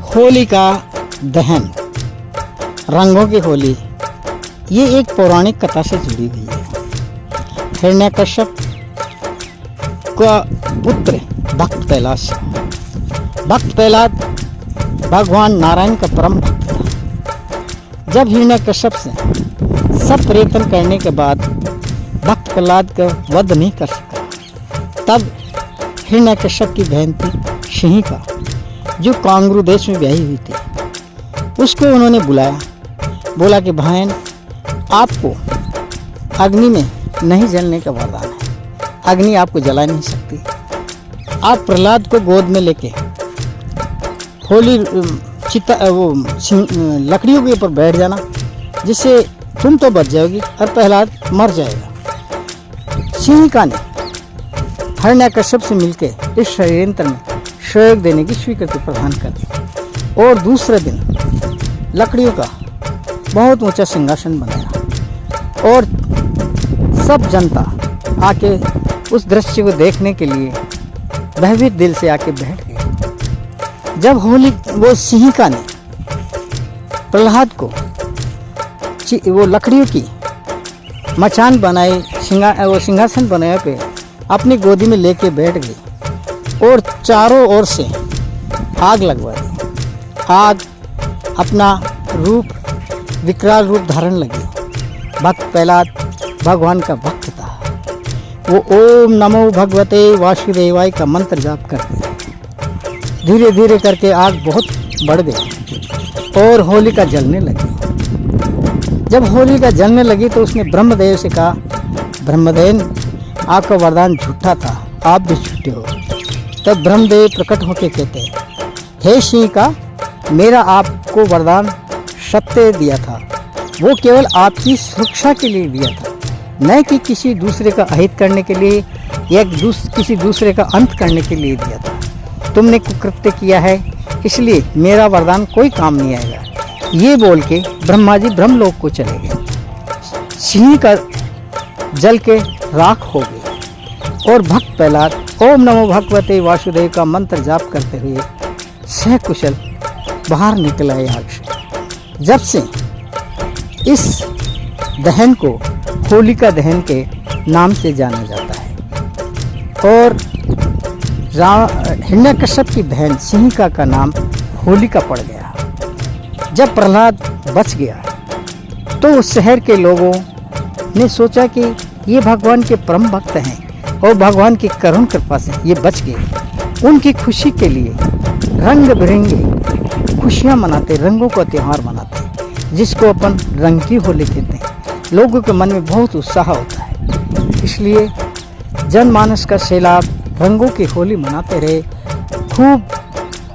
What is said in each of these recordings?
होली का दहन, रंगों की होली, ये एक पौराणिक कथा से जुड़ी हुई है। हिरण्यकश्यप का पुत्र भक्त प्रहलाद भगवान नारायण का परम भक्त था। जब हिरण्यकश्यप से सब प्रयत्न करने के बाद भक्त प्रहलाद का वध नहीं कर सका, तब हिरण्यकश्यप की बहन थी शिहिका, जो कांगरू देश में ब्याही हुई थी। उसको उन्होंने बुलाया, बोला कि बहन, आपको अग्नि में नहीं जलने का वरदान है, अग्नि आपको जला नहीं सकती। आप प्रहलाद को गोद में लेके होली लकड़ियों के ऊपर बैठ जाना, जिससे तुम तो बच जाओगी और प्रहलाद मर जाएगा। शिहिका ने हिरण्यकश्यप से मिलकर इस षड्यंत्र में सहयोग देने की स्वीकृति प्रदान कर दी और दूसरे दिन लकड़ियों का बहुत ऊंचा सिंहासन बनाया और सब जनता आके उस दृश्य को देखने के लिए भयभीत दिल से आके बैठ गए। जब वो शिहिका ने प्रहलाद को वो लकड़ियों की मचान बनाई, वो सिंहासन बनाया पे अपनी गोदी में लेके बैठ गई और चारों ओर से आग लगवा दी। आग अपना रूप विकराल रूप धारण लगी। भक्त प्रहलाद भगवान का भक्त था। वो ओम नमो भगवते वासुदेवाय का मंत्र जाप करते। धीरे धीरे करके आग बहुत बढ़ गई और होलिका जलने लगी। जब होलिका जलने लगी तो उसने ब्रह्मदेव से कहा, ब्रह्मदेव, आपका वरदान झूठा था, आप भी झूठे हो। तब ब्रह्मदेव प्रकट होकर कहते हैं, हे शिहिका, मेरा आपको वरदान सत्य दिया था, वो केवल आपकी सुरक्षा के लिए दिया था, न कि किसी दूसरे का अहित करने के लिए या किसी दूसरे का अंत करने के लिए दिया था। तुमने कुकृत्य किया है, इसलिए मेरा वरदान कोई काम नहीं आएगा। ये बोल के ब्रह्मा जी ब्रह्मलोक को चले गए। शिहिका जल के राख हो गई और भक्त प्रहलाद ओम नमो भगवते वासुदेव का मंत्र जाप करते हुए सकुशल बाहर निकल आए आग से। जब से इस दहन को होलिका दहन के नाम से जाना जाता है और हिरण्यकश्यप की बहन शिहिका का नाम होलिका पड़ गया। जब प्रहलाद बच गया तो उस शहर के लोगों ने सोचा कि ये भगवान के परम भक्त हैं और भगवान की करुण कृपा से ये बच गए। उनकी खुशी के लिए रंग बिरंगे खुशियाँ मनाते, रंगों का त्यौहार मनाते, जिसको अपन रंग की होली कहते हैं। लोगों के मन में बहुत उत्साह होता है, इसलिए जनमानस का सैलाब रंगों की होली मनाते रहे। खूब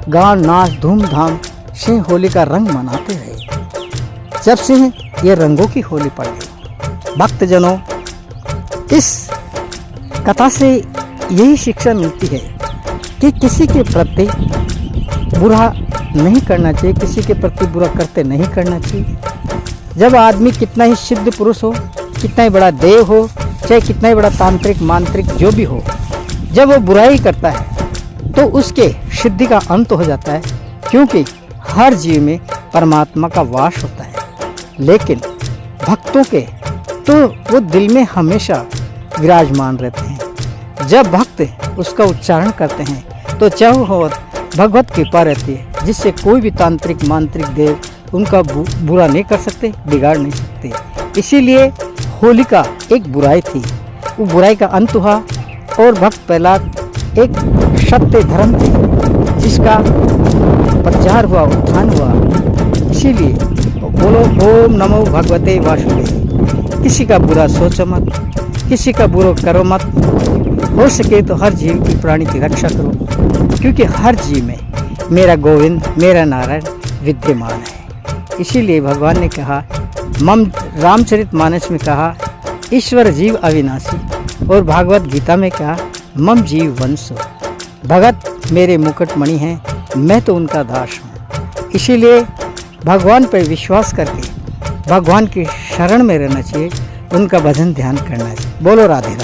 गान नाच धूमधाम से होली का रंग मनाते रहे। जब से ये रंगों की होली पड़ गई, भक्तजनों, इस कथा से यही शिक्षा मिलती है कि किसी के प्रति बुरा नहीं करना चाहिए, किसी के प्रति बुरा करते नहीं करना चाहिए। जब आदमी कितना ही सिद्ध पुरुष हो, कितना ही बड़ा देव हो, चाहे कितना ही बड़ा तांत्रिक मांत्रिक जो भी हो, जब वो बुराई करता है तो उसके सिद्धि का अंत हो जाता है, क्योंकि हर जीव में परमात्मा का वास होता है। लेकिन भक्तों के तो वो दिल में हमेशा विराजमान रहते हैं। जब भक्त उसका उच्चारण करते हैं तो चारों ओर भगवत कृपा रहती है, जिससे कोई भी तांत्रिक मांत्रिक देव उनका बुरा नहीं कर सकते, बिगाड़ नहीं सकते। इसीलिए होलिका एक बुराई थी, वो बुराई का अंत हुआ और भक्त प्रहलाद एक सत्य धर्म थे, जिसका प्रचार हुआ, उत्थान हुआ। इसीलिए बोलो ओम नमो भगवते वासुदेव। किसी का बुरा सोचो मत, किसी का बुरा करो मत। हो सके तो हर जीव की प्राणी की रक्षा करो, क्योंकि हर जीव में मेरा गोविंद, मेरा नारायण विद्यमान है। इसीलिए भगवान ने कहा, रामचरितमानस में कहा, ईश्वर जीव अविनाशी, और भागवत गीता में कहा, मम जीव वंशो। भगत मेरे मुकुटमणि हैं, मैं तो उनका दास हूँ। इसीलिए भगवान पर विश्वास करके भगवान की शरण में रहना चाहिए, उनका भजन ध्यान करना चाहिए। बोलो राधे राधे।